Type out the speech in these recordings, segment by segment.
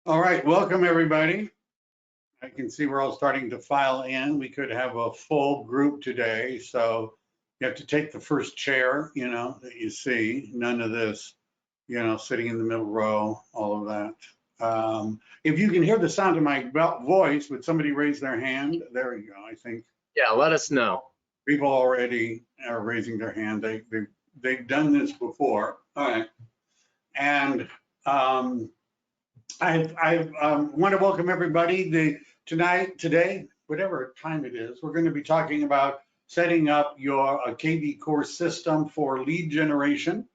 All right, welcome everybody. I can see we're all starting to file in. We could have a full group today, so you have to take the first chair, that you see. None of this, sitting in the middle row, all of that. If you can hear the sound of my voice, would somebody raise their hand? There you go. I think Yeah, let us know. people already are raising their hand. They've done this before. All right, and I want to welcome everybody. Today, whatever time it is, we're going to be talking about setting up your kvCORE system for lead generation.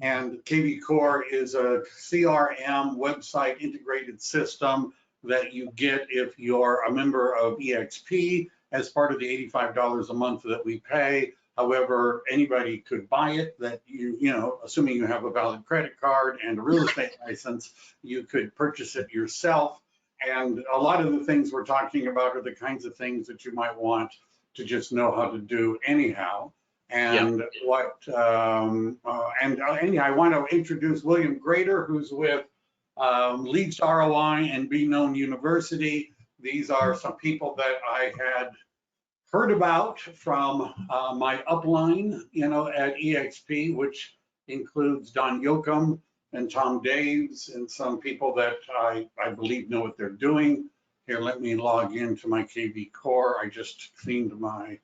And kvCORE is a CRM website integrated system that you get if you're a member of EXP as part of the $85 a month that we pay. However, anybody could buy it that assuming you have a valid credit card and a real estate license, you could purchase it yourself. And a lot of the things we're talking about are the kinds of things that you might want to just know how to do anyhow. And anyhow, I want to introduce William Grader, who's with Leads to ROI and Be Known University. These are some people that I had heard about from my upline, at EXP, which includes Don Yoakum and Tom Daves and some people that I believe know what they're doing. Here, let me log into my kvCORE. I just cleaned my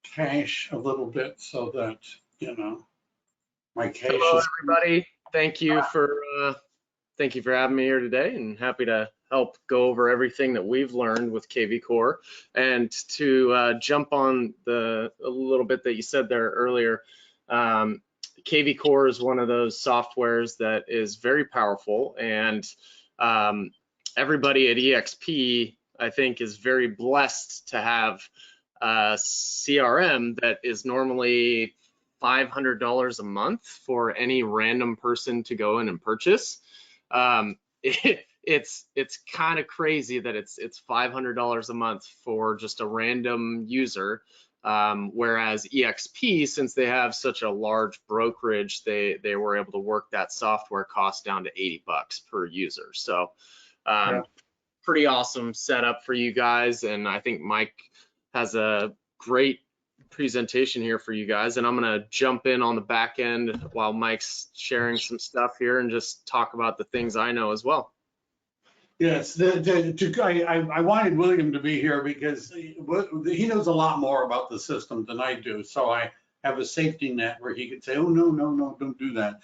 cache a little bit so that, my cache Hello, is... everybody. Thank you for having me here today, and happy to help go over everything that we've learned with kvCORE. And to jump on a little bit that you said there earlier, kvCORE is one of those softwares that is very powerful, and everybody at EXP, I think, is very blessed to have a CRM that is normally $500 a month for any random person to go in and purchase. It's kind of crazy that it's $500 a month for just a random user, whereas EXP, since they have such a large brokerage, they were able to work that software cost down to $80 per user. So pretty awesome setup for you guys, and I think Mike has a great presentation here for you guys, and I'm going to jump in on the back end while Mike's sharing some stuff here and just talk about the things I know as well. Yes, I wanted William to be here because he knows a lot more about the system than I do, so I have a safety net where he could say, oh, no, don't do that.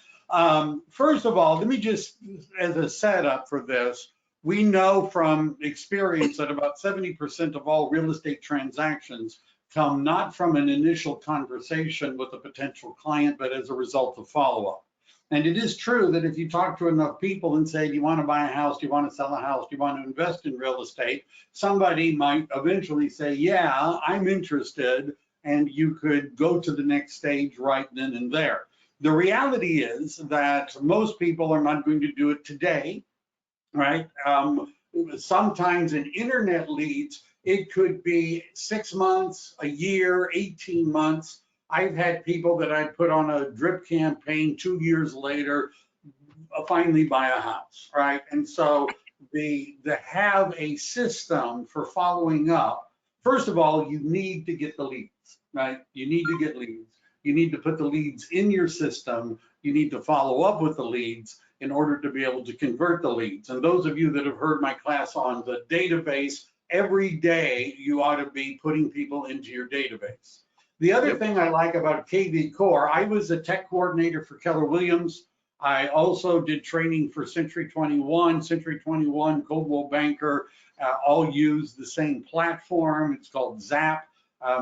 First of all, let me just, as a setup for this, we know from experience that about 70% of all real estate transactions come not from an initial conversation with a potential client, but as a result of follow-up. And it is true that if you talk to enough people and say, do you want to buy a house? Do you want to sell a house? Do you want to invest in real estate? Somebody might eventually say, yeah, I'm interested. And you could go to the next stage right then and there. The reality is that most people are not going to do it today. Right? Sometimes in internet leads, it could be 6 months, a year, 18 months. I've had people that I put on a drip campaign 2 years later, finally buy a house, right? And so to have a system for following up, first of all, you need to get the leads, right? You need to get leads. You need to put the leads in your system. You need to follow up with the leads in order to be able to convert the leads. And those of you that have heard my class on the database, every day you ought to be putting people into your database. The other thing I like about kvCORE, I was a tech coordinator for Keller Williams. I also did training for Century 21, Coldwell Banker, all use the same platform. It's called Zap.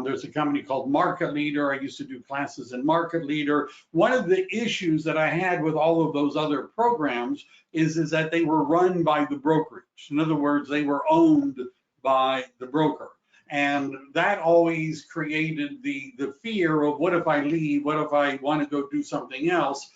There's a company called Market Leader. I used to do classes in Market Leader. One of the issues that I had with all of those other programs is that they were run by the brokerage. In other words, they were owned by the broker. And that always created the fear of, what if I leave? What if I want to go do something else?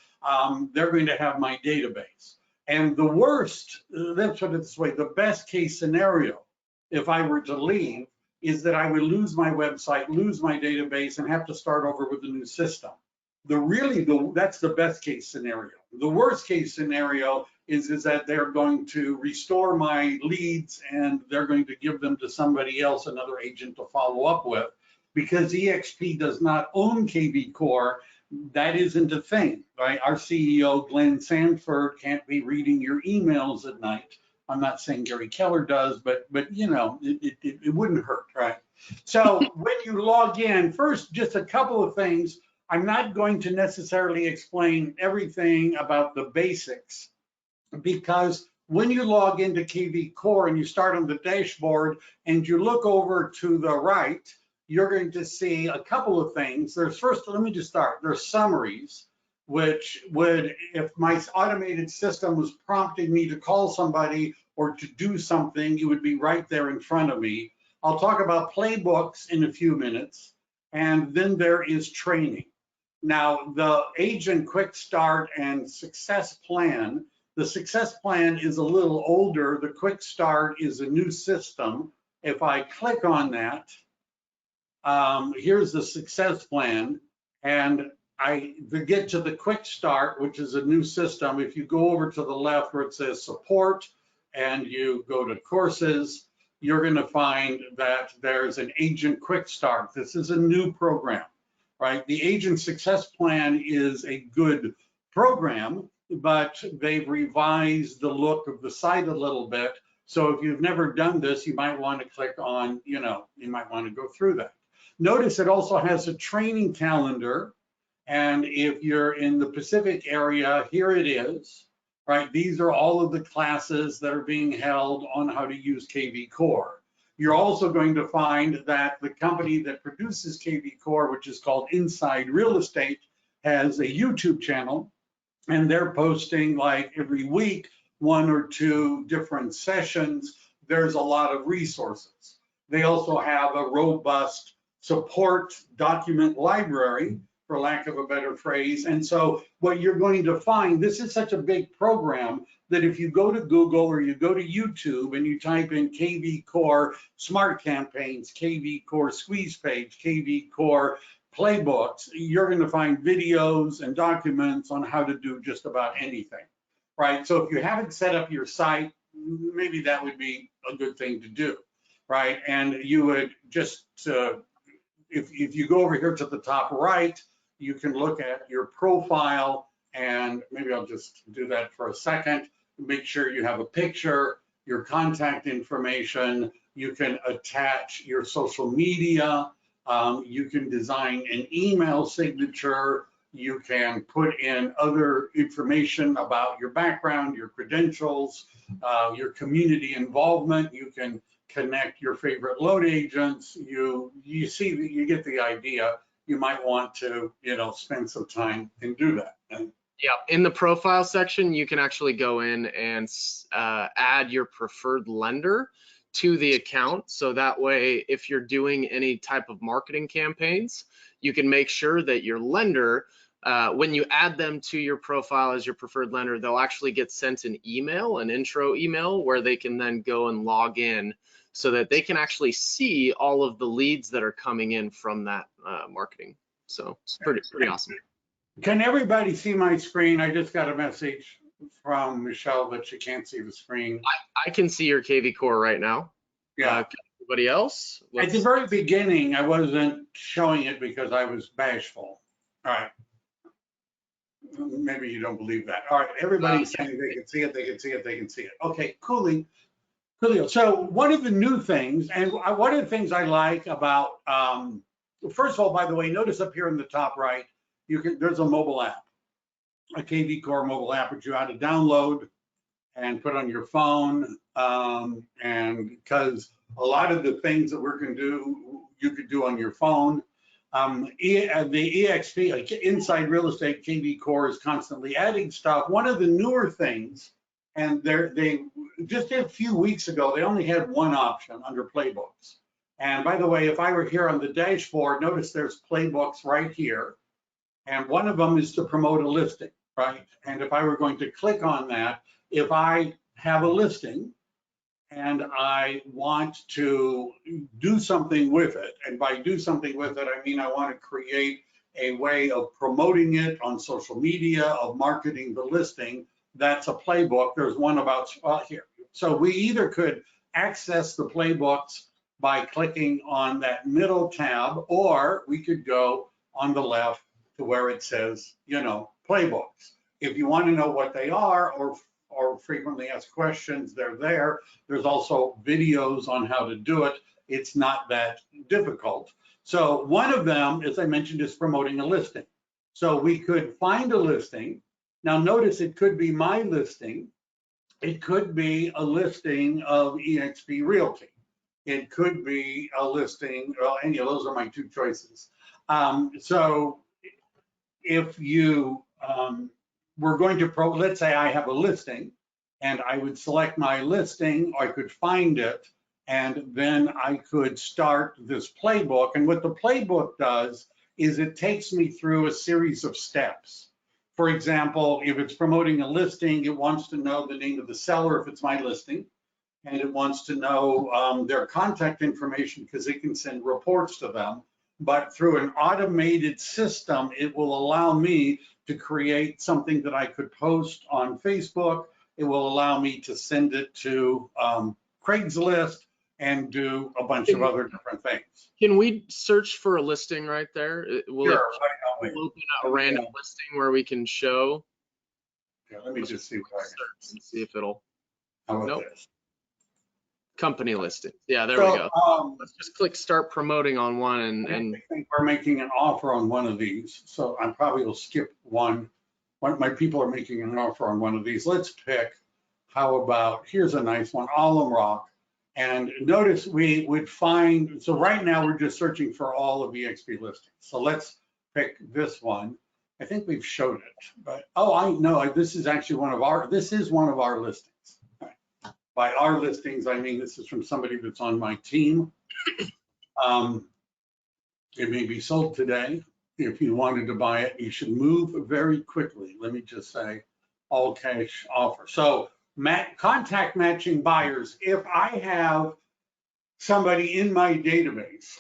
They're going to have my database. And the worst, let's put it this way, the best case scenario, if I were to leave, is that I would lose my website, lose my database, and have to start over with a new system. That's the best case scenario. The worst case scenario is that they're going to restore my leads and they're going to give them to somebody else, another agent to follow up with, because EXP does not own kvCORE. That isn't a thing, right? Our CEO, Glenn Sanford, can't be reading your emails at night. I'm not saying Gary Keller does, but you know, it wouldn't hurt, right? So when you log in, first, just a couple of things. I'm not going to necessarily explain everything about the basics, because when you log into kvCORE and you start on the dashboard and you look over to the right, you're going to see a couple of things. Let me just start. There's summaries, which would, if my automated system was prompting me to call somebody or to do something, it would be right there in front of me. I'll talk about playbooks in a few minutes, and then there is training. Now, the agent quick start and success plan, the success plan is a little older. The quick start is a new system. If I click on that, here's the success plan, and to get to the quick start, which is a new system, if you go over to the left where it says support and you go to courses, you're going to find that there's an agent quick start. This is a new program, right? The agent success plan is a good program, but they've revised the look of the site a little bit. So if you've never done this, you might want to click on, you might want to go through that. Notice it also has a training calendar. And if you're in the Pacific area, here it is, right? These are all of the classes that are being held on how to use kvCORE. You're also going to find that the company that produces kvCORE, which is called Inside Real Estate, has a YouTube channel, and they're posting like every week, 1 or 2 different sessions. There's a lot of resources. They also have a robust support document library, for lack of a better phrase. And so what you're going to find, this is such a big program that if you go to Google or you go to YouTube and you type in kvCORE Smart Campaigns, kvCORE Squeeze Page, kvCORE Playbooks, you're going to find videos and documents on how to do just about anything, right? So if you haven't set up your site, maybe that would be a good thing to do, right? And you would just, if you go over here to the top right, you can look at your profile, and maybe I'll just do that for a second. Make sure you have a picture, your contact information. You can attach your social media. You can design an email signature. You can put in other information about your background, your credentials, your community involvement. You can connect your favorite loan agents. You get the idea. You might want to, spend some time and do that. Yeah, in the profile section, you can actually go in and add your preferred lender to the account. So that way, if you're doing any type of marketing campaigns, you can make sure that your lender, when you add them to your profile as your preferred lender, they'll actually get sent an email, an intro email, where they can then go and log in so that they can actually see all of the leads that are coming in from that marketing. So it's pretty awesome. Can everybody see my screen? I just got a message from Michelle that she can't see the screen. I can see your kvCORE right now. Yeah. Everybody else? At the very beginning, I wasn't showing it because I was bashful. All right. Maybe you don't believe that. All right. Everybody's saying they can see it, they can see it, they can see it. Okay, coolio. So one of the new things, and one of the things I like about, first of all, by the way, notice up here in the top right, there's a mobile app, a kvCORE mobile app, which you ought to download and put on your phone. And because a lot of the things that we're going to do, you could do on your phone. The EXP, like Inside Real Estate, kvCORE is constantly adding stuff. One of the newer things, and they just a few weeks ago, they only had one option under playbooks. And by the way, if I were here on the dashboard, notice there's playbooks right here. And one of them is to promote a listing, right? And if I were going to click on that, if I have a listing and I want to do something with it, and by do something with it, I mean I want to create a way of promoting it on social media, of marketing the listing, that's a playbook. There's one about here. So we either could access the playbooks by clicking on that middle tab, or we could go on the left to where it says, playbooks. If you want to know what they are or frequently asked questions, they're there. There's also videos on how to do it. It's not that difficult. So one of them, as I mentioned, is promoting a listing. So we could find a listing. Now notice it could be my listing. It could be a listing of eXp Realty. It could be a listing, well, any of those are my two choices. So if you were going to, let's say I have a listing and I would select my listing, I could find it, and then I could start this playbook. And what the playbook does is it takes me through a series of steps. For example, if it's promoting a listing, it wants to know the name of the seller if it's my listing, and it wants to know their contact information because it can send reports to them. But through an automated system, it will allow me to create something that I could post on Facebook. It will allow me to send it to Craigslist and do a bunch of other different things. Can we search for a listing right there? Will Sure. it open a random listing where we can show? Yeah, let me just see what I search and see if it'll. How about this? Company listing. Yeah, there we go. Let's just click start promoting on one and I think we're making an offer on one of these, so I probably will skip one. My people are making an offer on one of these. Let's pick, how about, here's a nice one, Alum Rock. And notice we would find, so right now we're just searching for all of eXp listings. So let's pick this one. I think we've showed it, but, oh, I know, this is actually one of our listings. By our listings, I mean, this is from somebody that's on my team. It may be sold today. If you wanted to buy it, you should move very quickly. Let me just say, all cash offer. So contact matching buyers. If I have somebody in my database,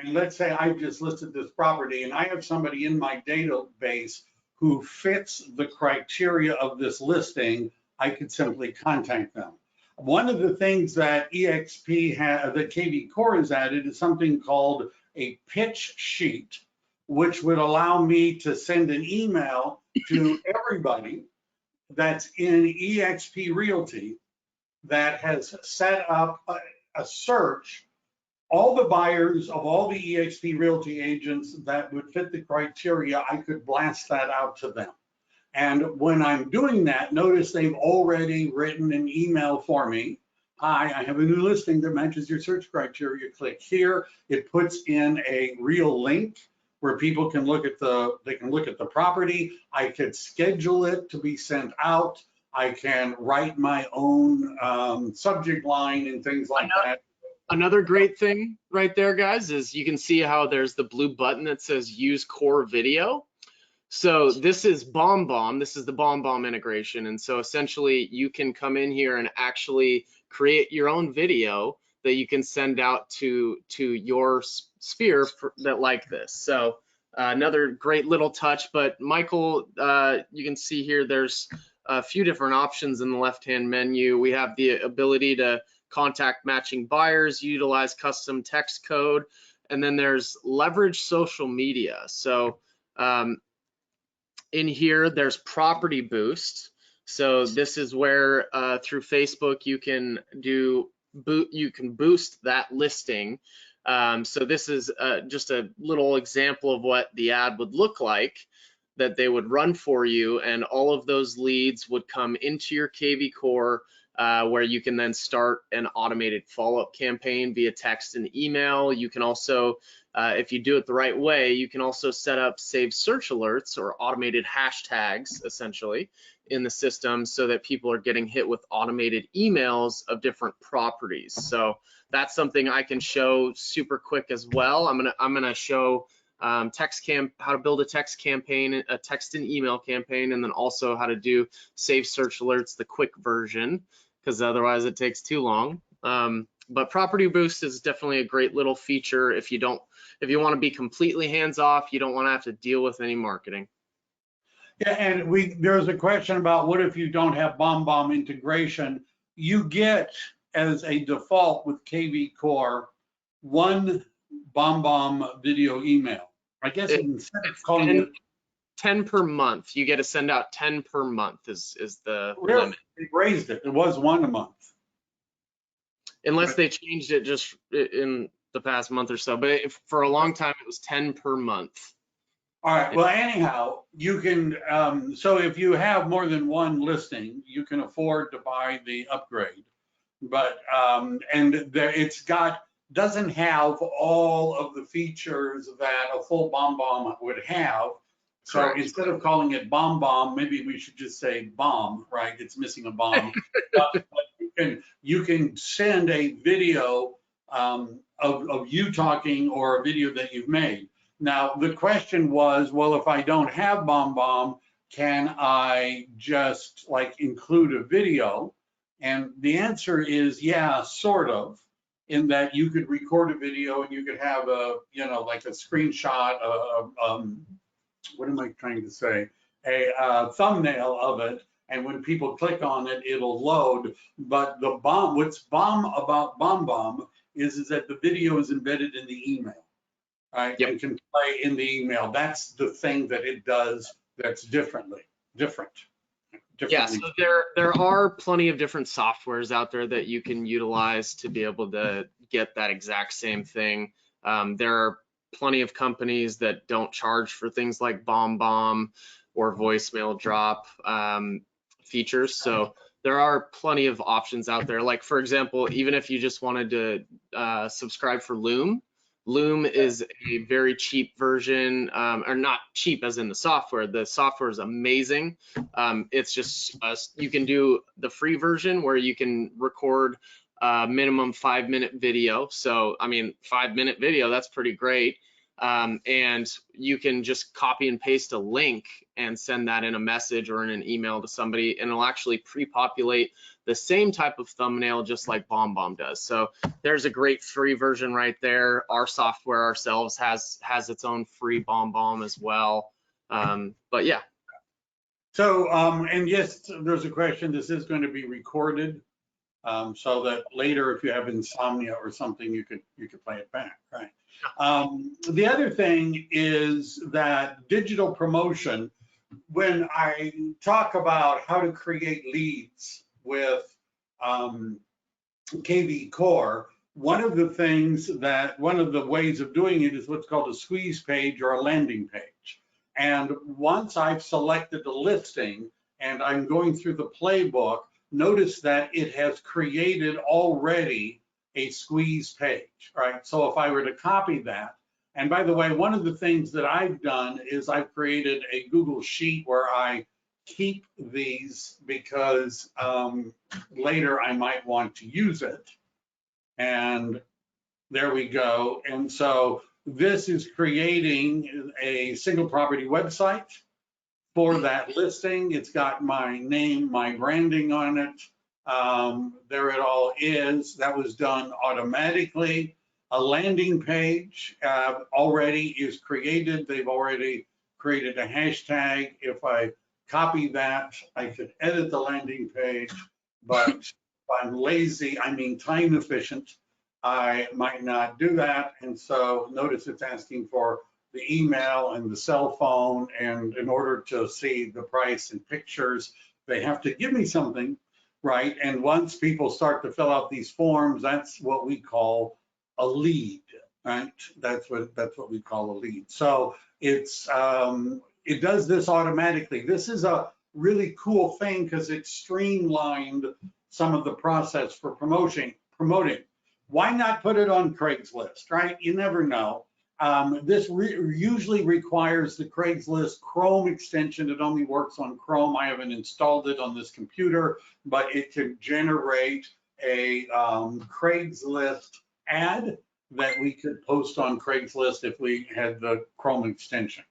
and let's say I've just listed this property and I have somebody in my database who fits the criteria of this listing, I could simply contact them. One of the things that eXp that kvCORE has added is something called a pitch sheet, which would allow me to send an email to everybody that's in eXp Realty that has set up a search, all the buyers of all the eXp Realty agents that would fit the criteria. I could blast that out to them. And when I'm doing that, notice they've already written an email for me. Hi, I have a new listing that matches your search criteria. Click here. It puts in a real link where people can look at the property. I could schedule it to be sent out. I can write my own subject line and things like that. Another great thing right there, guys, is you can see how there's the blue button that says use core video. So this is BombBomb. This is the BombBomb integration. And so essentially you can come in here and actually create your own video that you can send out to your sphere that like this. So another great little touch. But Michael, you can see here there's a few different options in the left-hand menu. We have the ability to contact matching buyers, utilize custom text code, and then there's leverage social media. So in here, there's property boost. So this is where through Facebook you can boost that listing. So this is just a little example of what the ad would look like that they would run for you, and all of those leads would come into your kvCORE where you can then start an automated follow-up campaign via text and email. You can also, if you do it the right way, you can also set up saved search alerts or automated hashtags essentially in the system so that people are getting hit with automated emails of different properties. So that's something I can show super quick as well. I'm gonna show how to build a text campaign, a text and email campaign, and then also how to do save search alerts, the quick version, because otherwise it takes too long. But property boost is definitely a great little feature if you don't if you want to be completely hands off, you don't want to have to deal with any marketing. Yeah, and there's a question about what if you don't have BombBomb integration? You get as a default with kvCORE one BombBomb video email. I guess instead of calling it 10 per month, you get to send out 10 per month is the limit. They raised it. It was one a month. Unless they changed it just in the past month or so, but for a long time it was 10 per month. All right, well, anyhow, you can, so if you have more than one listing, you can afford to buy the upgrade. But, and there, doesn't have all of the features that a full BombBomb would have. So Correct. instead of calling it BombBomb, maybe we should just say bomb, right? It's missing a bomb. But you can send a video of you talking or a video that you've made. Now, the question was, well, if I don't have BombBomb, can I just like include a video? And the answer is, yeah, sort of, in that you could record a video and you could have a, you know, like a screenshot of, what am I trying to say? A thumbnail of it. And when people click on it, it'll load. But what's bomb about BombBomb is that the video is embedded in the email. Right, yep. And can play in the email. That's the thing that it does that's different. Yeah, so there are plenty of different softwares out there that you can utilize to be able to get that exact same thing. There are plenty of companies that don't charge for things like BombBomb or voicemail drop features. So there are plenty of options out there. Like, for example, even if you just wanted to subscribe for Loom, Loom is a very cheap version, or not cheap as in the software. The software is amazing. It's just, you can do the free version where you can record a minimum 5-minute video. So, I mean, 5-minute video, that's pretty great. And you can just copy and paste a link and send that in a message or in an email to somebody, and it'll actually pre-populate the same type of thumbnail just like BombBomb does. So there's a great free version right there. Our software ourselves has its own free BombBomb as well. But yeah. So, and yes, there's a question, this is going to be recorded, so that later if you have insomnia or something, you could play it back, right? The other thing is that digital promotion, when I talk about how to create leads with kvCORE, one of the ways of doing it is what's called a squeeze page or a landing page. And once I've selected the listing and I'm going through the playbook, notice that it has created already a squeeze page, right? So if I were to copy that, and by the way, one of the things that I've done is I've created a Google Sheet where I keep these because later I might want to use it. And there we go. And so this is creating a single property website for that listing. It's got my name, my branding on it. There it all is. That was done automatically. A landing page already is created. They've already created a hashtag. If I copy that, I could edit the landing page, but if I'm lazy, I mean time efficient, I might not do that. And so notice it's asking for the email and the cell phone, and in order to see the price and pictures, they have to give me something, right? And once people start to fill out these forms, that's what we call a lead, right? That's what we call a lead. So it's it does this automatically. This is a really cool thing because it streamlined some of the process for promoting. Why not put it on Craigslist, right? You never know. This usually requires the Craigslist Chrome extension. It only works on Chrome. I haven't installed it on this computer, but it can generate a Craigslist ad that we could post on Craigslist if we had the Chrome extension.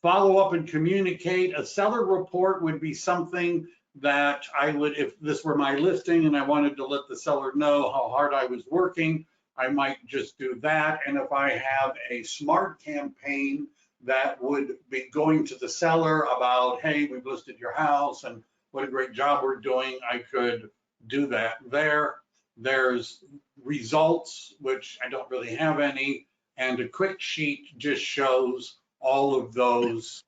Follow up and communicate. A seller report would be something that I would, if this were my listing and I wanted to let the seller know how hard I was working, I might just do that. And if I have a smart campaign that would be going to the seller about, hey, we've listed your house and what a great job we're doing, I could do that there. There's results, which I don't really have any, and a quick sheet just shows all of those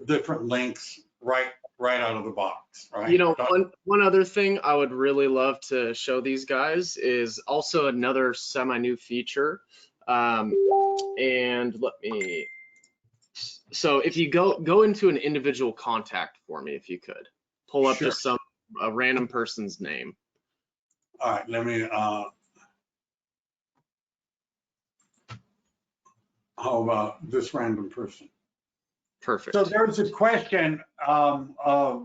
different links right out of the box, right? You know, one other thing I would really love to show these guys is also another semi-new feature. And let me, so if you go into an individual contact for me, if you could pull up Sure. just a random person's name. All right, let me, how about this random person? Perfect. So there's a question about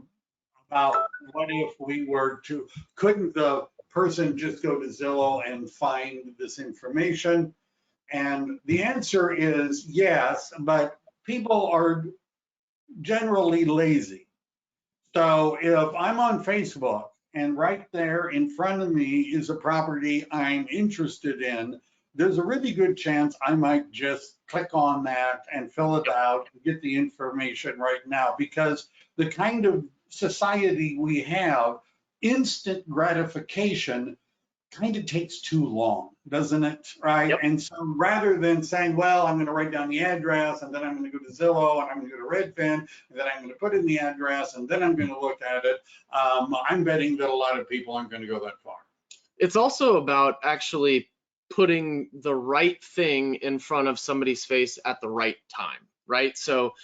what if we were to, couldn't the person just go to Zillow and find this information? And the answer is yes, but people are generally lazy. So if I'm on Facebook and right there in front of me is a property I'm interested in, there's a really good chance I might just click on that and fill it out and get the information right now, because the kind of society we have, instant gratification kind of takes too long, doesn't it? Right. Yep. And so rather than saying, well, I'm going to write down the address and then I'm going to go to Zillow and I'm going to go to Redfin and then I'm going to put in the address and then I'm going to look at it, I'm betting that a lot of people aren't going to go that far. It's also about actually putting the right thing in front of somebody's face at the right time, right? So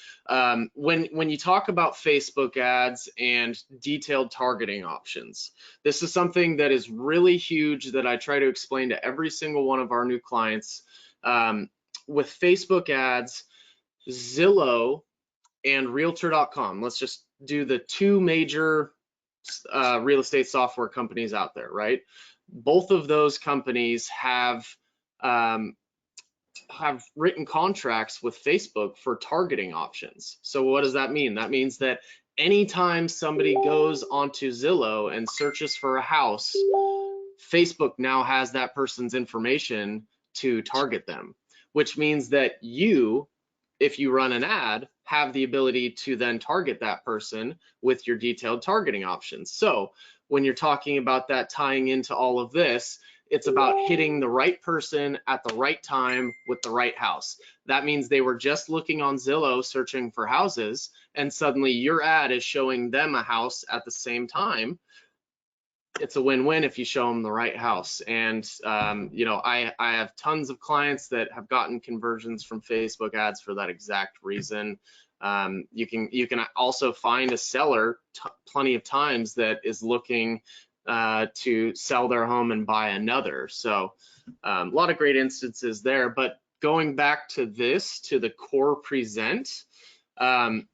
when you talk about Facebook ads and detailed targeting options, this is something that is really huge that I try to explain to every single one of our new clients. With Facebook ads, Zillow and Realtor.com, let's just do the two major real estate software companies out there, right? Both of those companies have written contracts with Facebook for targeting options. So what does that mean? That means that anytime somebody goes onto Zillow and searches for a house, Facebook now has that person's information to target them, which means that you, if you run an ad, have the ability to then target that person with your detailed targeting options. So when you're talking about that tying into all of this, it's about hitting the right person at the right time with the right house. That means they were just looking on Zillow searching for houses, and suddenly your ad is showing them a house at the same time. It's a win-win if you show them the right house. And you know, I have tons of clients that have gotten conversions from Facebook ads for that exact reason. You can also find a seller plenty of times that is looking to sell their home and buy another. So a lot of great instances there. But going back to this, to the core present,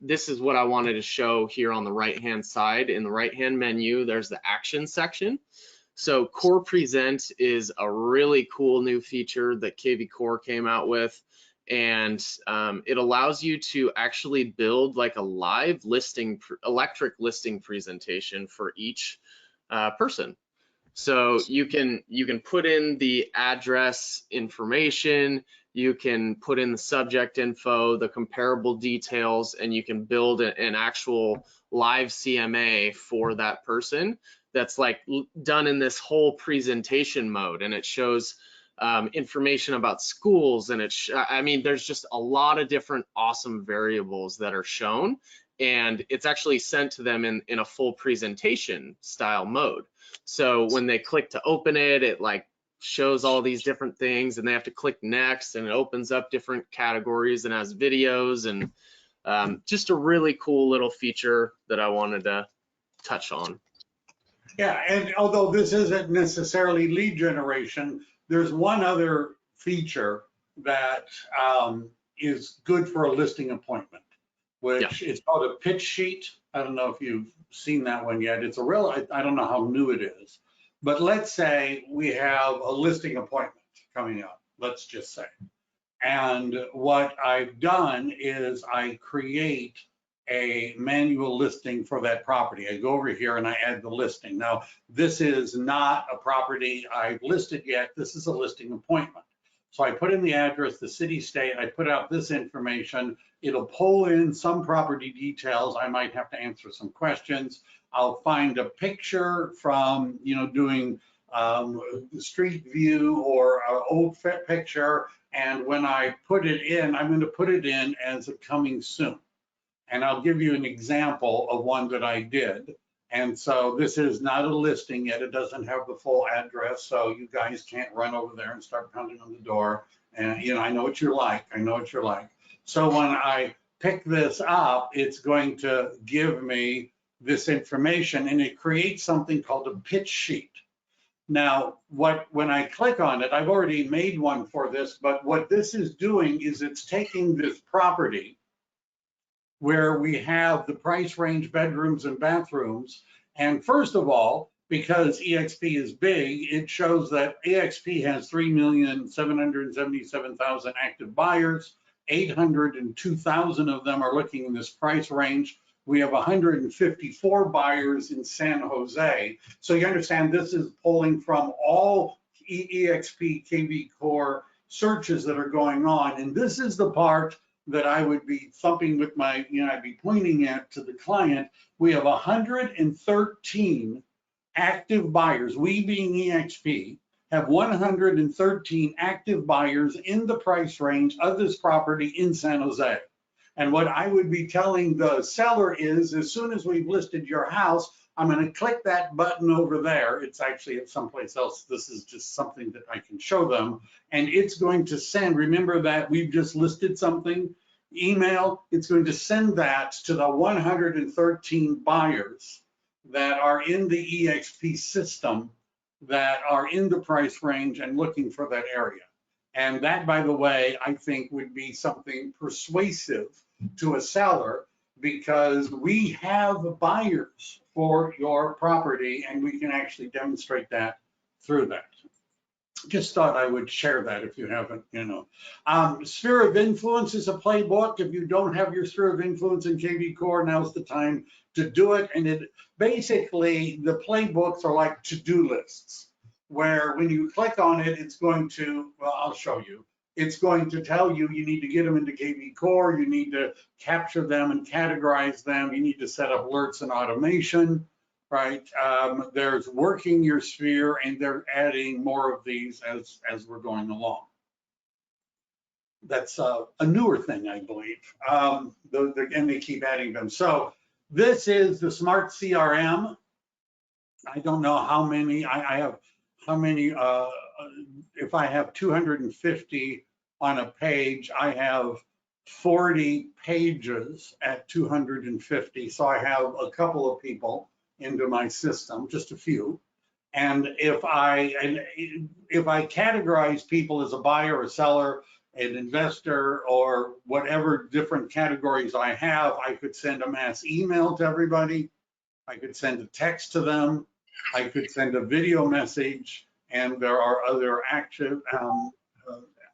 this is what I wanted to show here on the right-hand side. In the right-hand menu, there's the action section. So core present is a really cool new feature that kvCORE came out with. And it allows you to actually build like a live electric listing presentation for each person. So you can put in the address information, you can put in the subject info, the comparable details, and you can build an actual live CMA for that person that's like done in this whole presentation mode, and it shows information about schools, and I mean, there's just a lot of different awesome variables that are shown, and it's actually sent to them in a full presentation style mode. So when they click to open it, it like shows all these different things, and they have to click next, and it opens up different categories and has videos, and just a really cool little feature that I wanted to touch on. Yeah, and although this isn't necessarily lead generation, there's one other feature that is good for a listing appointment, which is called a pitch sheet. I don't know if you've seen that one yet. It's a real, I don't know how new it is, but let's say we have a listing appointment coming up, let's just say. And what I've done is I create a manual listing for that property. I go over here and I add the listing. Now, this is not a property I've listed yet. This is a listing appointment. So I put in the address, the city, state, I put out this information. It'll pull in some property details. I might have to answer some questions. I'll find a picture from, doing street view or an old picture. And when I put it in, I'm going to put it in as a coming soon. And I'll give you an example of one that I did. And so this is not a listing yet. It doesn't have the full address. So you guys can't run over there and start pounding on the door. And, I know what you're like. I know what you're like. So when I pick this up, it's going to give me this information, and it creates something called a pitch sheet. Now, when I click on it, I've already made one for this, but what this is doing is it's taking this property where we have the price range, bedrooms and bathrooms. And first of all, because EXP is big, it shows that EXP has 3,777,000 active buyers. 802,000 of them are looking in this price range. We have 154 buyers in San Jose. So you understand this is pulling from all EXP kvCORE searches that are going on. And this is the part that I would be thumping with my, I'd be pointing at to the client. We have 113 active buyers. We being EXP have 113 active buyers in the price range of this property in San Jose. And what I would be telling the seller is, as soon as we've listed your house, I'm going to click that button over there. It's actually at someplace else. This is just something that I can show them. And it's going to send, remember that we've just listed something, email, it's going to send that to the 113 buyers that are in the EXP system that are in the price range and looking for that area. And that, by the way, I think would be something persuasive to a seller, because we have buyers for your property and we can actually demonstrate that through that. Just thought I would share that if you haven't, Sphere of Influence is a playbook. If you don't have your Sphere of Influence in kvCORE, now's the time to do it. And it basically, the playbooks are like to-do lists, where when you click on it, it's going to, well, I'll show you. It's going to tell you need to get them into kvCORE, you need to capture them and categorize them, you need to set up alerts and automation, right? There's working your sphere, and they're adding more of these as we're going along. That's a newer thing, I believe. And they keep adding them. So this is the Smart CRM. I don't know how many, I have how many, if I have 250 on a page, I have 40 pages at 250. So I have a couple of people into my system, just a few. And if I categorize people as a buyer, a seller, an investor, or whatever different categories I have, I could send a mass email to everybody. I could send a text to them. I could send a video message, and there are other active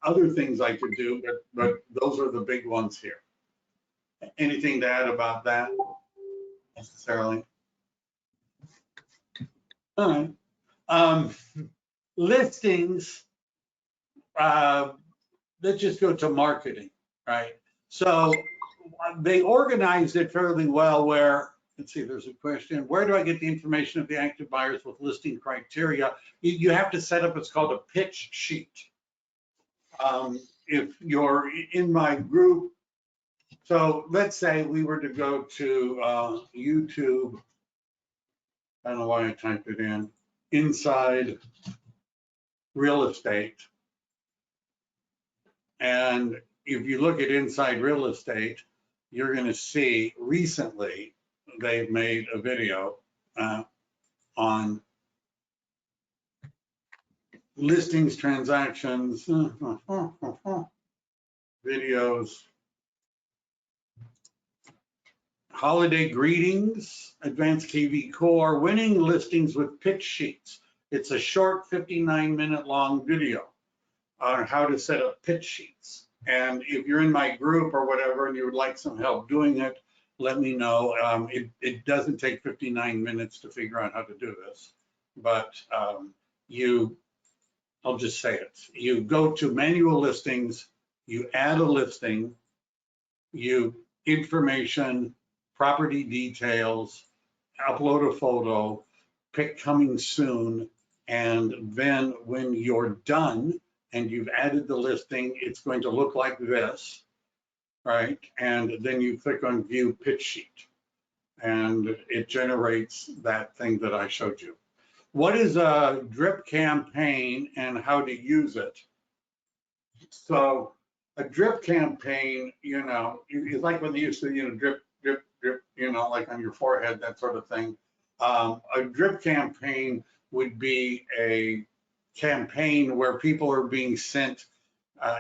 other things I could do, but those are the big ones here. Anything to add about that necessarily? All right. Listings, let's just go to marketing, right? So they organized it fairly well where, let's see if there's a question. Where do I get the information of the active buyers with listing criteria? You have to set up, it's called a pitch sheet. If you're in my group, so let's say we were to go to YouTube, I don't know why I typed it in, inside real estate. And if you look at inside real estate, you're going to see recently they've made a video on listings, transactions, videos, holiday greetings, advanced kvCORE, winning listings with pitch sheets. It's a short 59-minute long video on how to set up pitch sheets. And if you're in my group or whatever and you would like some help doing it, let me know. It doesn't take 59 minutes to figure out how to do this, but I'll just say it. You go to manual listings, you add a listing, you information, property details, upload a photo, pick coming soon, and then when you're done and you've added the listing, it's going to look like this, right? And then you click on view pitch sheet and it generates that thing that I showed you. What is a drip campaign and how to use it? So a drip campaign, it's like when they used to, drip, drip, drip, like on your forehead, that sort of thing. A drip campaign would be a campaign where people are being sent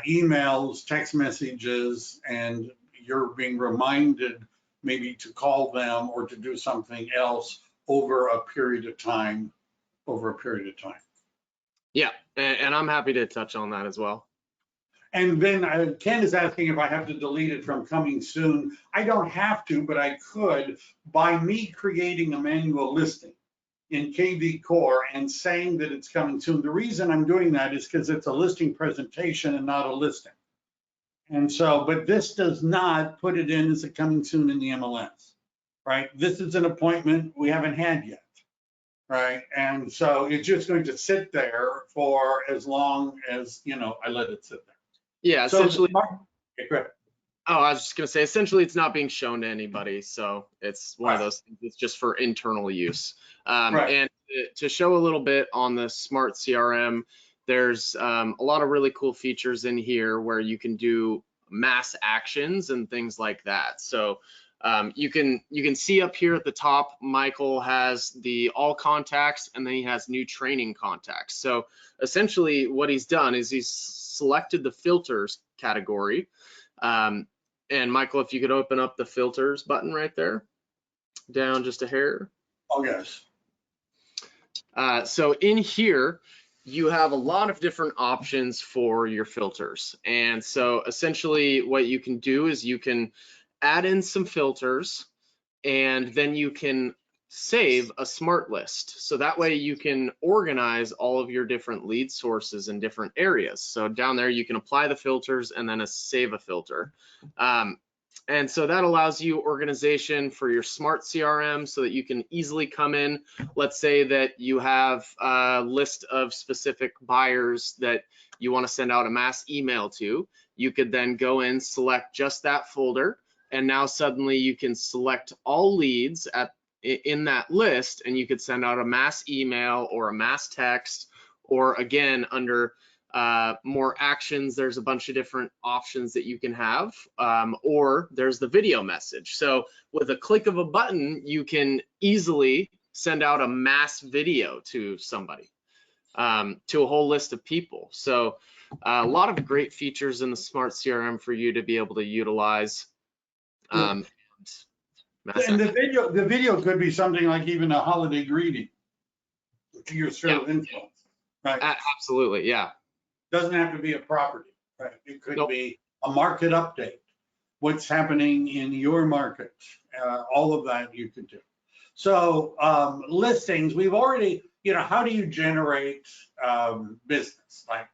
emails, text messages, and you're being reminded maybe to call them or to do something else over a period of time. Yeah, and I'm happy to touch on that as well. And then Ken is asking if I have to delete it from coming soon. I don't have to, but I could by me creating a manual listing in kvCORE and saying that it's coming soon. The reason I'm doing that is because it's a listing presentation and not a listing. And so, but this does not put it in as a coming soon in the MLS, right? This is an appointment we haven't had yet, right? And so it's just going to sit there for as long as, I let it sit there. Yeah, essentially. Okay, go ahead. Oh, I was just gonna say, essentially, it's not being shown to anybody, so it's one of those things. It's just for internal use. Right. And to show a little bit on the Smart CRM, there's a lot of really cool features in here where you can do mass actions and things like that. So you can see up here at the top, Michael has the all contacts, and then he has new training contacts. So essentially, what he's done is he's selected the filters category. And Michael, if you could open up the filters button right there, down just a hair. Oh, yes. So in here, you have a lot of different options for your filters. And so essentially what you can do is you can add in some filters, and then you can save a smart list. So that way you can organize all of your different lead sources in different areas. So down there you can apply the filters and then save a filter. And so that allows you organization for your smart CRM so that you can easily come in. Let's say that you have a list of specific buyers that you want to send out a mass email to. You could then go in, select just that folder, and now suddenly you can select all leads in that list, and you could send out a mass email or a mass text, or again, under more actions, there's a bunch of different options that you can have, or there's the video message. So with a click of a button, you can easily send out a mass video to somebody, to a whole list of people. So a lot of great features in the Smart CRM for you to be able to utilize. And the video could be something like even a holiday greeting to your sphere of influence, right? Absolutely, yeah. Doesn't have to be a property, right? It could be a market update, what's happening in your market, all of that you could do. So listings, we've already, how do you generate business? Like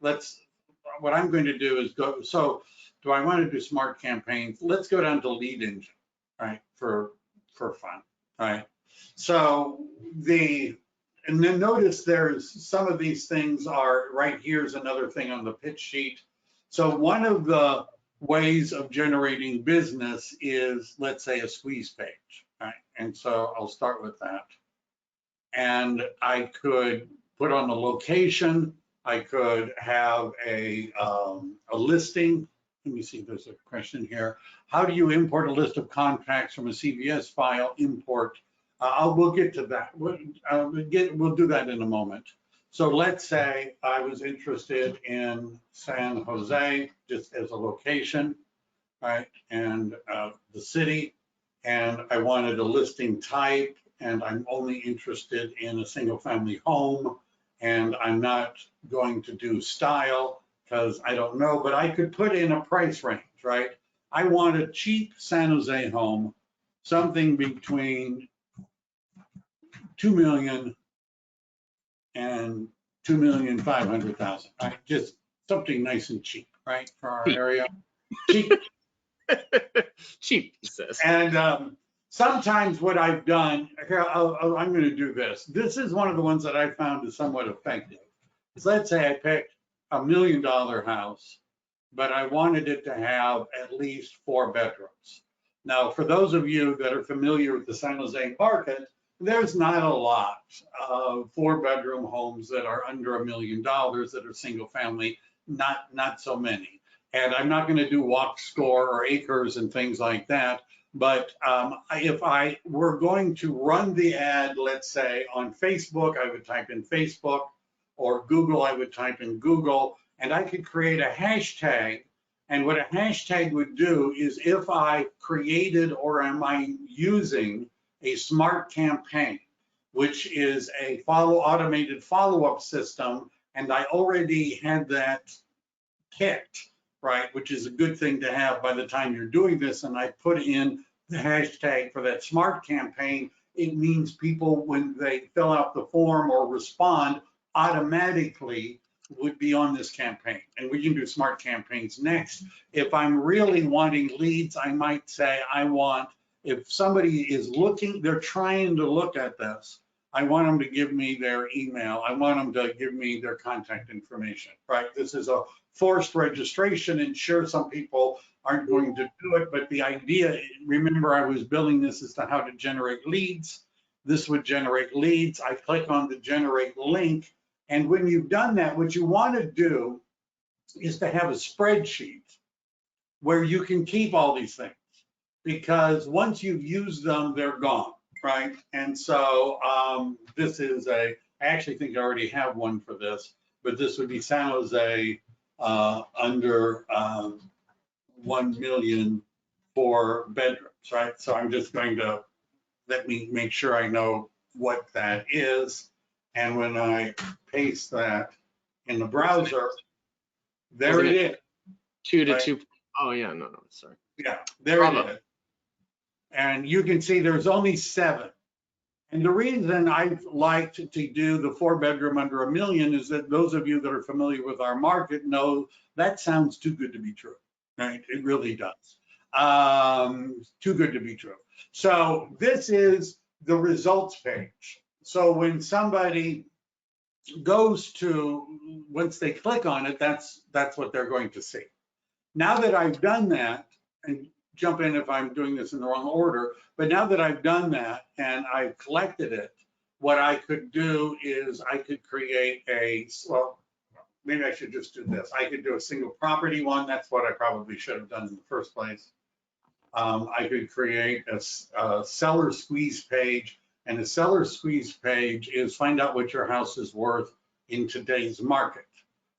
what I'm going to do is go, so do I want to do smart campaigns? Let's go down to lead engine, right? For fun, right? So and then notice there's some of these things are right here's another thing on the pitch sheet. So one of the ways of generating business is, let's say, a squeeze page, right? And so I'll start with that. And I could put on the location. I could have a listing. Let me see if there's a question here. How do you import a list of contacts from a CVS file? Import. We'll get to that. We'll do that in a moment. So let's say I was interested in San Jose just as a location, right? And the city, and I wanted a listing type, and I'm only interested in a single family home, and I'm not going to do style because I don't know, but I could put in a price range, right? I want a cheap San Jose home something between 2 million and 2,500,000, right? Just something nice and cheap, right, for our area. Cheap. Cheap, he says. And sometimes what I've done, here, I'm going to do this. This is one of the ones that I found is somewhat effective. Is let's say I picked $1 million house, but I wanted it to have at least 4 bedrooms. Now, for those of you that are familiar with the San Jose market, there's not a lot of 4-bedroom homes that are under $1 million that are single family, not so many. And I'm not going to do walk score or acres and things like that. But if I were going to run the ad, let's say on Facebook, I would type in Facebook, or Google, I would type in Google, and I could create a hashtag. And what a hashtag would do is if I created or am I using a smart campaign, which is a automated follow-up system, and I already had that picked, right, which is a good thing to have by the time you're doing this, and I put in the hashtag for that smart campaign, it means people, when they fill out the form or respond, automatically would be on this campaign. And we can do smart campaigns next. If I'm really wanting leads, I might say if somebody is looking, they're trying to look at this, I want them to give me their email. I want them to give me their contact information, right? This is a forced registration, and sure, some people aren't going to do it, but the idea, remember, I was building this as to how to generate leads. This would generate leads. I click on the generate link, and when you've done that, what you want to do is to have a spreadsheet where you can keep all these things, because once you've used them, they're gone, right? And so this is I actually think I already have one for this, but this would be San Jose under 1 million for bedrooms, right? So I'm just going to, let me make sure I know what that is. And when I paste that in the browser, there it is. 2 to right? 2. Oh yeah, no, sorry. Yeah, there it is. And you can see there's only 7. And the reason I've liked to do the 4-bedroom under $1 million is that those of you that are familiar with our market know that sounds too good to be true, right? It really does. Too good to be true. So this is the results page. So when somebody goes to, once they click on it, that's what they're going to see. Now that I've done that, and jump in if I'm doing this in the wrong order, but now that I've done that and I've collected it, what I could do is I could create well, maybe I should just do this. I could do a single property one. That's what I probably should have done in the first place. I could create a seller squeeze page, and the seller squeeze page is find out what your house is worth in today's market.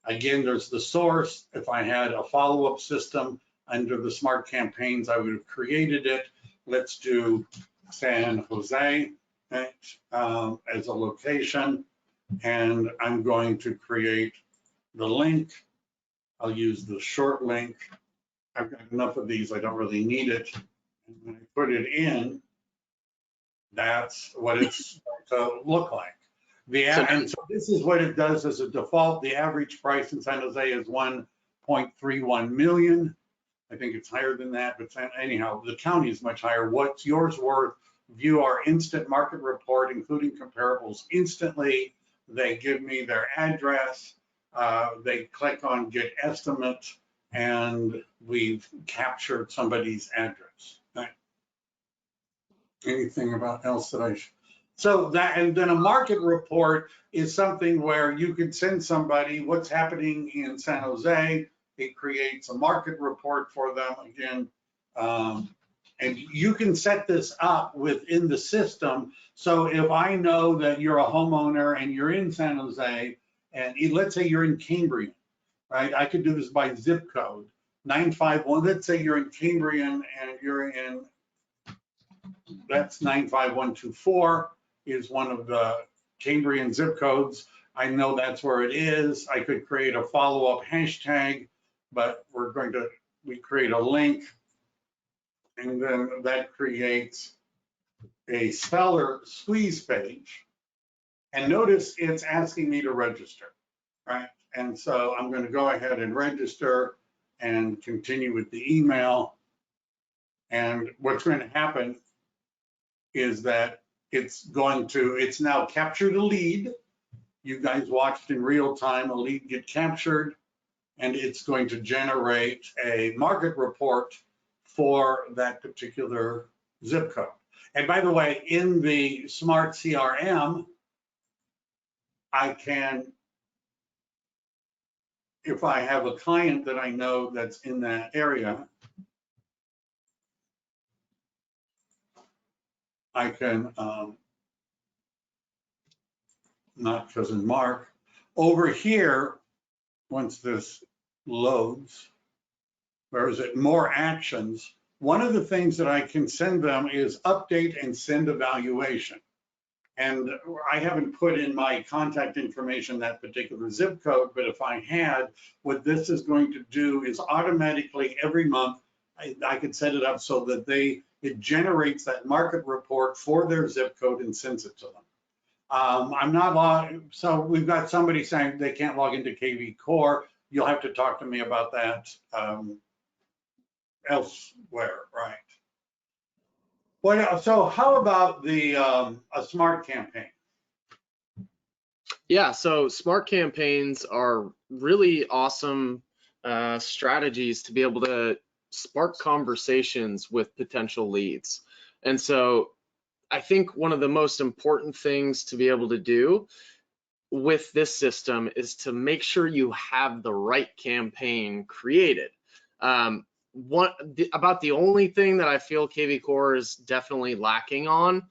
Again, there's the source. If I had a follow-up system under the smart campaigns, I would have created it. Let's do San Jose, right, as a location, and I'm going to create the link. I'll use the short link. I've got enough of these, I don't really need it. And when I put it in, that's what it's going to look like. And so this is what it does as a default. The average price in San Jose is 1.31 million. I think it's higher than that, but anyhow, the county is much higher. What's yours worth? View our instant market report, including comparables instantly. They give me their address. They click on get estimate, and we've captured somebody's address. Right. Anything about else that I should? So that, and then a market report is something where you could send somebody what's happening in San Jose. It creates a market report for them again. And you can set this up within the system. So if I know that you're a homeowner and you're in San Jose, and let's say you're in Cambrian, right? I could do this by zip code, 951. Let's say you're in Cambrian and you're in, that's 95124 is one of the Cambrian zip codes. I know that's where it is. I could create a follow-up hashtag, but we create a link. And then that creates a seller squeeze page. And notice it's asking me to register, right? And so I'm going to go ahead and register and continue with the email. And what's going to happen is that it's now captured a lead. You guys watched in real time a lead get captured, and it's going to generate a market report for that particular zip code. And by the way, in the Smart CRM, I can, if I have a client that I know that's in that area, I can, not cousin Mark, over here, once this loads, where is it, more actions, one of the things that I can send them is update and send evaluation. And I haven't put in my contact information that particular zip code, but if I had, what this is going to do is automatically every month, I could set it up so that it generates that market report for their zip code and sends it to them. I'm not so we've got somebody saying they can't log into kvCORE. You'll have to talk to me about that elsewhere, right? So how about the a smart campaign? Yeah, so smart campaigns are really awesome strategies to be able to spark conversations with potential leads. And so I think one of the most important things to be able to do with this system is to make sure you have the right campaign created. About the only thing that I feel kvCORE is definitely lacking on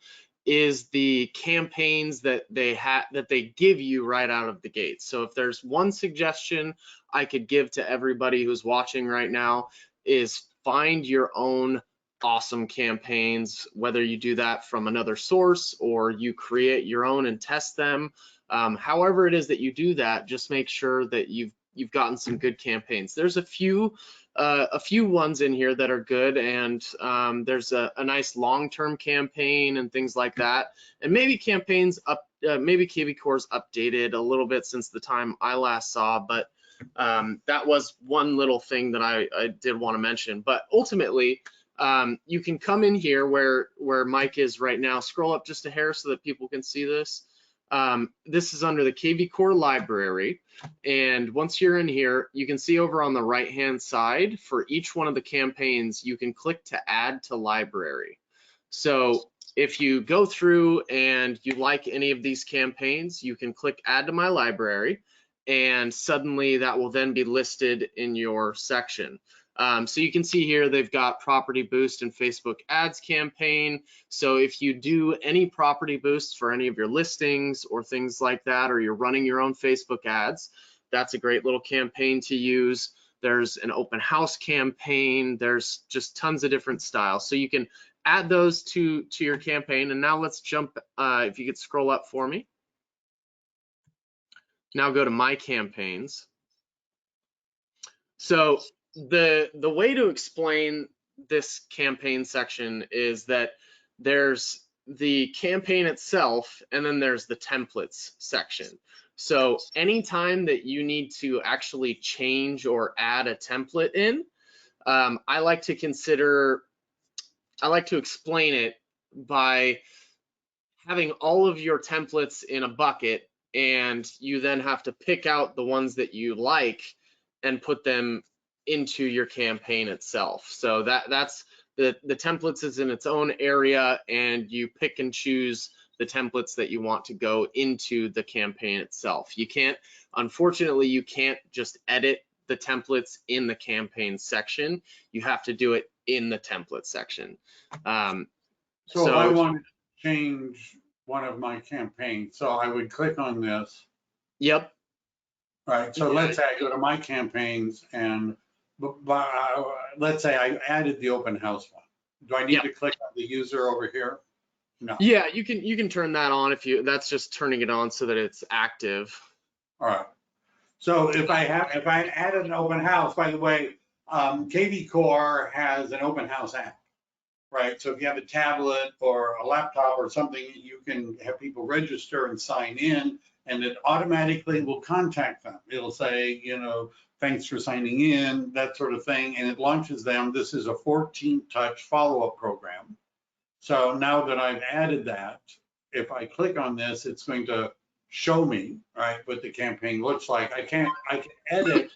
is the campaigns that they give you right out of the gate. So if there's one suggestion I could give to everybody who's watching right now is find your own awesome campaigns, whether you do that from another source or you create your own and test them. However it is that you do that, just make sure that you've gotten some good campaigns. There's a few ones in here that are good, and there's a nice long-term campaign and things like that. And maybe maybe kvCORE's updated a little bit since the time I last saw, but that was one little thing that I did want to mention. But ultimately, you can come in here where Mike is right now, scroll up just a hair so that people can see this. This is under the kvCORE library. And once you're in here, you can see over on the right-hand side, for each one of the campaigns, you can click to add to library. So if you go through and you like any of these campaigns, you can click add to my library, and suddenly that will then be listed in your section. So you can see here they've got property boost and Facebook ads campaign. So if you do any property boosts for any of your listings or things like that, or you're running your own Facebook ads, that's a great little campaign to use. There's an open house campaign. There's just tons of different styles. So you can add those to your campaign. And now let's jump, if you could scroll up for me. Now go to my campaigns. So the way to explain this campaign section is that there's the campaign itself, and then there's the templates section. So anytime that you need to actually change or add a template in, I like to explain it by having all of your templates in a bucket, and you then have to pick out the ones that you like and put them into your campaign itself. So that's the templates is in its own area, and you pick and choose the templates that you want to go into the campaign itself. Unfortunately, you can't just edit the templates in the campaign section. You have to do it in the template section. So if I wanted to change one of my campaigns, so I would click on this. Yep. Right, so let's say I go to my campaigns, and let's say I added the open house one. Do I need to click on the user over here? No. Yeah, you can turn that on that's just turning it on so that it's active. All right. So if I added an open house, by the way, kvCORE has an open house app. right? So if you have a tablet or a laptop or something, you can have people register and sign in, and it automatically will contact them. It'll say, you know, thanks for signing in, that sort of thing, and it launches them. This is a 14-touch follow-up program. So now that I've added that, if I click on this, it's going to show me, right, what the campaign looks like. I can edit.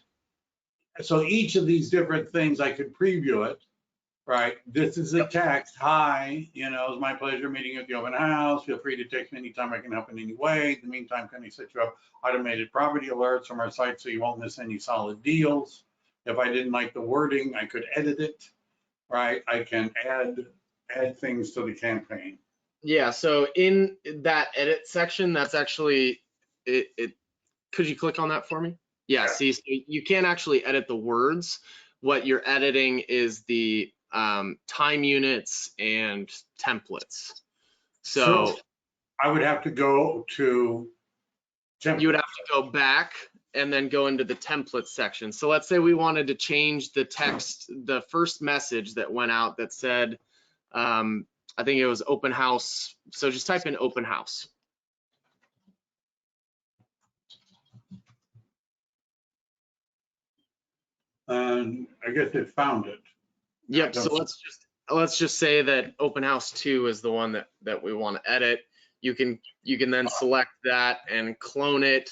So each of these different things, I could preview it, right? This is a text. Hi, you know, it's my pleasure meeting you at the open house. Feel free to text me anytime I can help in any way. In the meantime, can I set you up automated property alerts from our site so you won't miss any solid deals? If I didn't like the wording, I could edit it, right? I can add things to the campaign. Yeah, so in that edit section, that's actually it. Could you click on that for me? Yeah, see, so you can't actually edit the words. What you're editing is the time units and templates. So I would have to go to templates. You would have to go back and then go into the template section. So let's say we wanted to change the text, the first message that went out that said, I think it was open house. So just type in open house. And I guess it found it. Yep. So let's just say that open house 2 is the one that we want to edit. You can then select that and clone it.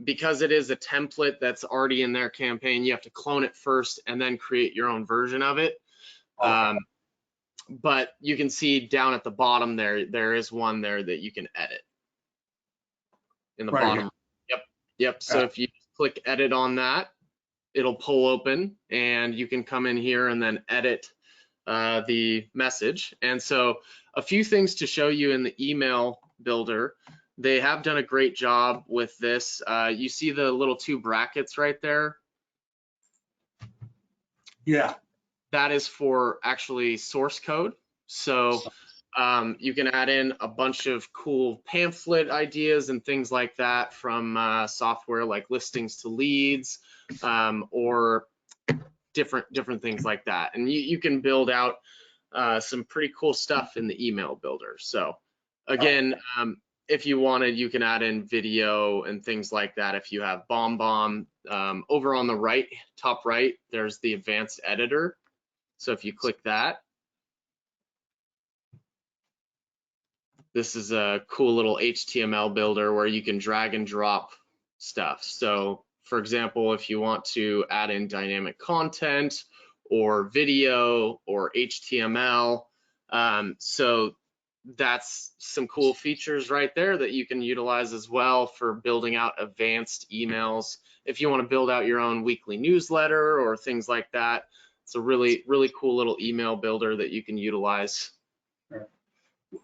Because it is a template that's already in their campaign, you have to clone it first and then create your own version of it. But you can see down at the bottom there is one there that you can edit in the bottom. Yep. So if you click edit on that, it'll pull open and you can come in here and then edit the message. And so a few things to show you in the email builder. They have done a great job with this. You see the little 2 brackets right there? Yeah. That is for actually source code. So you can add in a bunch of cool pamphlet ideas and things like that from software like listings to leads or different things like that. And you can build out some pretty cool stuff in the email builder. So again, if you wanted, you can add in video and things like that. If you have BombBomb, over on the right, top right, there's the advanced editor. So if you click that, this is a cool little HTML builder where you can drag and drop stuff. So for example, if you want to add in dynamic content or video or HTML, so that's some cool features right there that you can utilize as well for building out advanced emails. If you want to build out your own weekly newsletter or things like that, it's a really cool little email builder that you can utilize.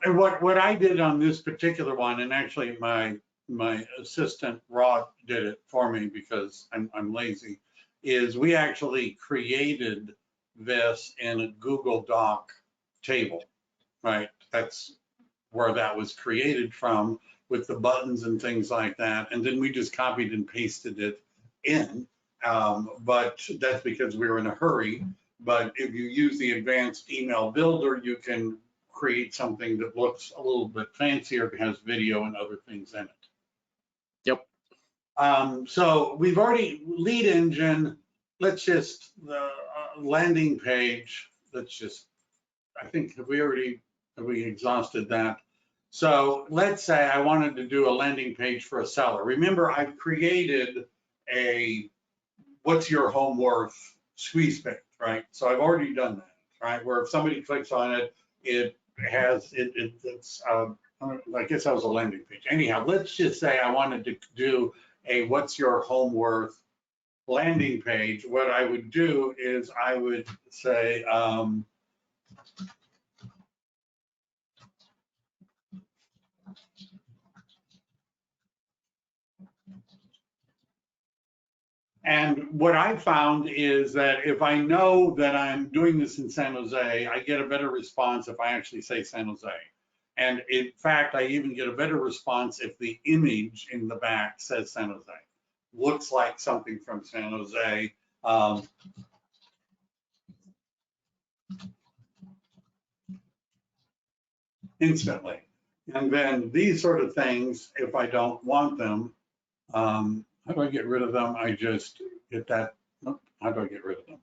And what I did on this particular one, and actually my assistant Rod did it for me because I'm lazy, is we actually created this in a Google Doc table, right? That's where that was created from with the buttons and things like that. And then we just copied and pasted it in. But that's because we were in a hurry. But if you use the advanced email builder, you can create something that looks a little bit fancier, has video and other things in it. Yep. So we've already lead engine. Let's just the landing page. Let's just, I think, have we exhausted that? So let's say I wanted to do a landing page for a seller. Remember, I've created a what's your home worth squeeze page, right? So I've already done that, right? Where if somebody clicks on it, it's I guess that was a landing page. Anyhow, let's just say I wanted to do a what's your home worth landing page. What I would do is I would say, and what I found is that if I know that I'm doing this in San Jose, I get a better response if I actually say San Jose. And in fact, I even get a better response if the image in the back says San Jose. Looks like something from San Jose. instantly. And then these sort of things, if I don't want them, how do I get rid of them? I just get that. Nope, how do I get rid of them?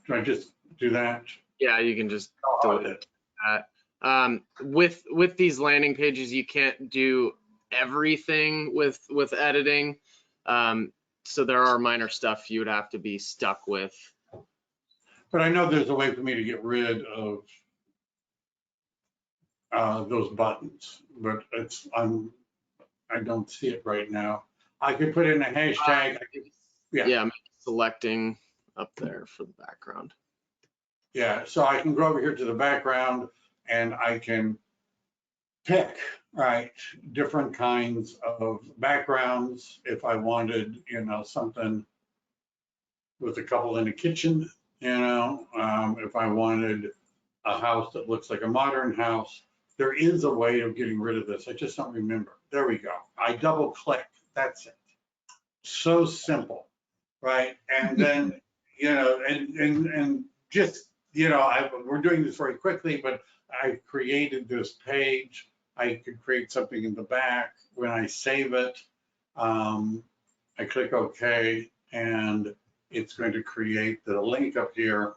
Do I just do that? Yeah, you can just Oh, delete that. With these landing pages, you can't do everything with editing. So there are minor stuff you would have to be stuck with. But I know there's a way for me to get rid of those buttons, but I don't see it right now. I could put in a hashtag. Yeah, I'm selecting up there for the background. Yeah, so I can go over here to the background and I can pick, right, different kinds of backgrounds. If I wanted, something with a couple in the kitchen, if I wanted a house that looks like a modern house, there is a way of getting rid of this. I just don't remember. There we go. I double click. That's it. So simple, right? And then, and just, we're doing this very quickly, but I created this page. I could create something in the back. When I save it, I click OK, and it's going to create the link up here,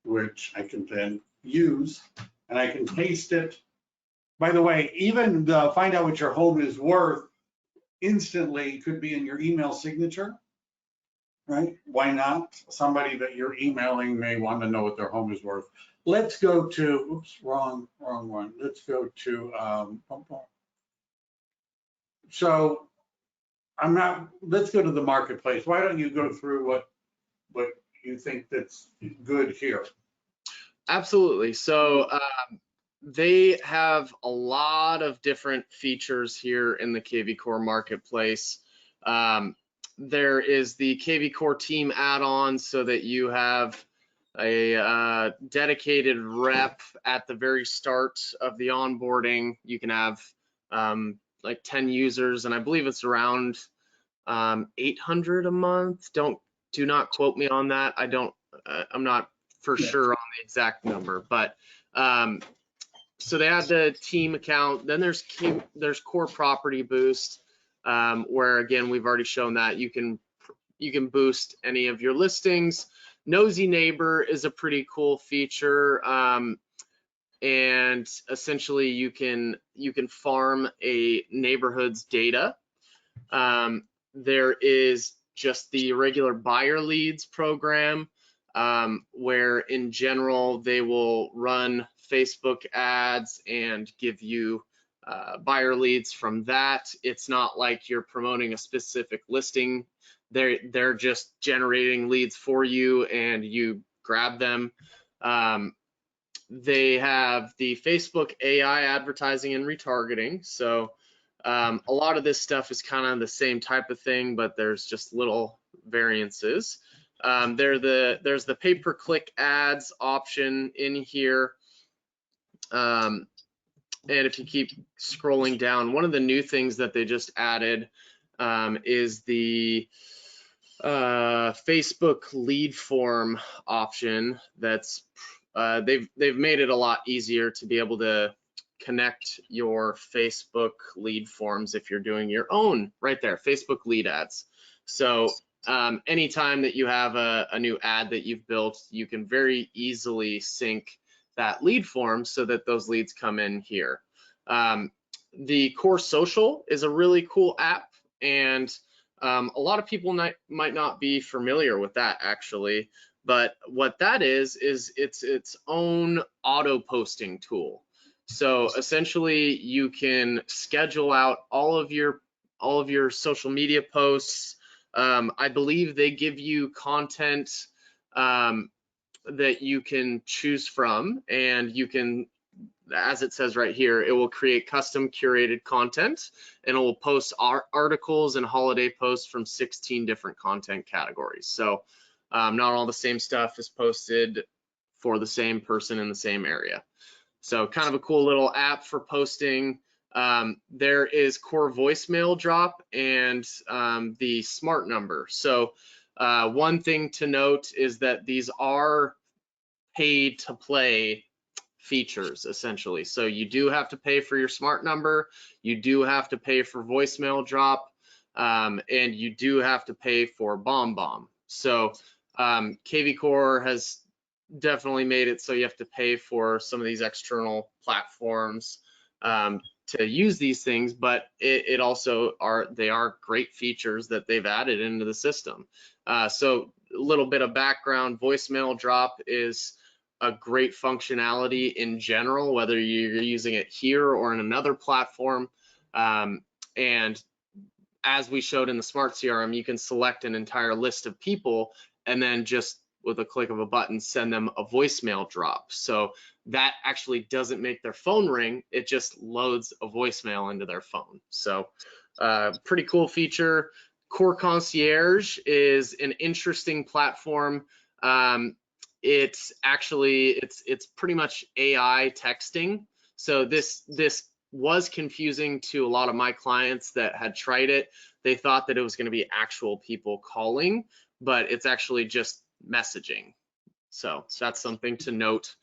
which I can then use, and I can paste it. By the way, even the find out what your home is worth instantly could be in your email signature, right? Why not? Somebody that you're emailing may want to know what their home is worth. Let's go to, oops, wrong one. Let's go to, so let's go to the marketplace. Why don't you go through what you think that's good here? Absolutely. So they have a lot of different features here in the kvCORE marketplace. There is the kvCORE team add-on so that you have a dedicated rep at the very start of the onboarding. You can have like 10 users, and I believe it's around 800 a month. Do not quote me on that. I'm not for sure on the exact number, but so they have the team account. Then there's Core Property Boost, where again we've already shown that you can boost any of your listings. Nosy Neighbor is a pretty cool feature, and essentially you can farm a neighborhood's data. There is just the regular buyer leads program, where in general they will run Facebook ads and give you buyer leads from that. It's not like you're promoting a specific listing. They're just generating leads for you and you grab them. They have the Facebook AI advertising and retargeting. So a lot of this stuff is kind of the same type of thing, but there's just little variances. There's the pay-per-click ads option in here. And if you keep scrolling down, one of the new things that they just added is the Facebook lead form option. That's they've made it a lot easier to be able to connect your Facebook lead forms if you're doing your own, right there, Facebook lead ads. So anytime that you have a new ad that you've built, you can very easily sync that lead form so that those leads come in here. The Core Social is a really cool app, and a lot of people might not be familiar with that actually, but what that is it's its own auto posting tool. So essentially you can schedule out all of your social media posts. I believe they give you content that you can choose from, and you can, as it says right here, it will create custom curated content, and it will post articles and holiday posts from 16 different content categories. So not all the same stuff is posted for the same person in the same area. So kind of a cool little app for posting. There is Core Voicemail Drop and the Smart Number. So one thing to note is that these are pay to play features essentially. So you do have to pay for your smart number, you do have to pay for voicemail drop, and you do have to pay for bomb. So kvCORE has definitely made it so you have to pay for some of these external platforms to use these things, but it also they are great features that they've added into the system. So a little bit of background, voicemail drop is a great functionality in general, whether you're using it here or in another platform. And as we showed in the Smart CRM, you can select an entire list of people and then just with a click of a button, send them a voicemail drop. So that actually doesn't make their phone ring, it just loads a voicemail into their phone. So pretty cool feature. Core Concierge is an interesting platform. It's pretty much AI texting. So this was confusing to a lot of my clients that had tried it. They thought that it was going to be actual people calling, but it's actually just messaging. So that's something to note.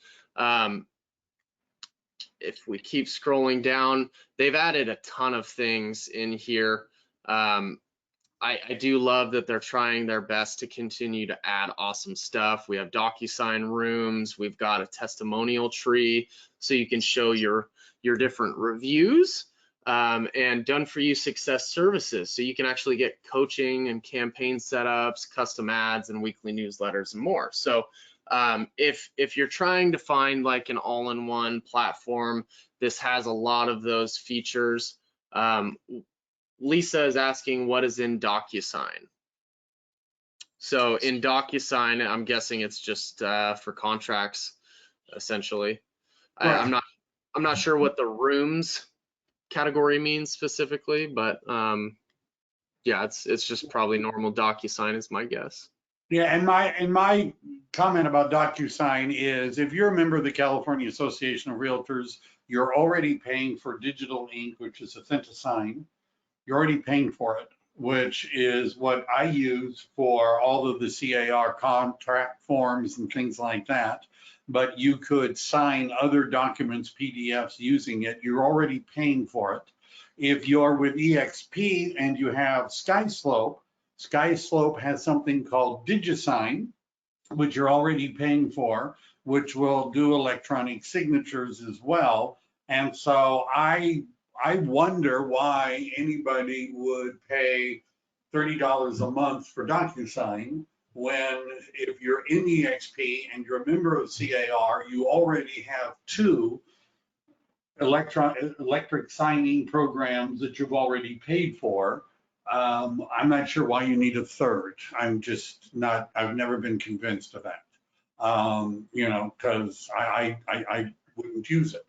If we keep scrolling down, they've added a ton of things in here. I do love that they're trying their best to continue to add awesome stuff. We have DocuSign rooms. We've got a testimonial tree so you can show your different reviews, and done for you success services. So you can actually get coaching and campaign setups, custom ads, and weekly newsletters and more. So if you're trying to find like an all-in-one platform, this has a lot of those features. Lisa is asking what is in DocuSign. So in DocuSign, I'm guessing it's just for contracts, essentially. Right. I'm not sure what the rooms category means specifically, but yeah, it's just probably normal DocuSign is my guess. Yeah, and my comment about DocuSign is if you're a member of the California Association of Realtors, you're already paying for digital ink, which is a sign. You're already paying for it, which is what I use for all of the CAR contract forms and things like that. But you could sign other documents, PDFs using it. You're already paying for it. If you're with EXP and you have SkySlope has something called DigiSign, which you're already paying for, which will do electronic signatures as well. And so I wonder why anybody would pay $30 a month for DocuSign when if you're in EXP and you're a member of CAR, you already have two electric signing programs that you've already paid for. I'm not sure why you need a third. I've never been convinced of that. Because I wouldn't use it.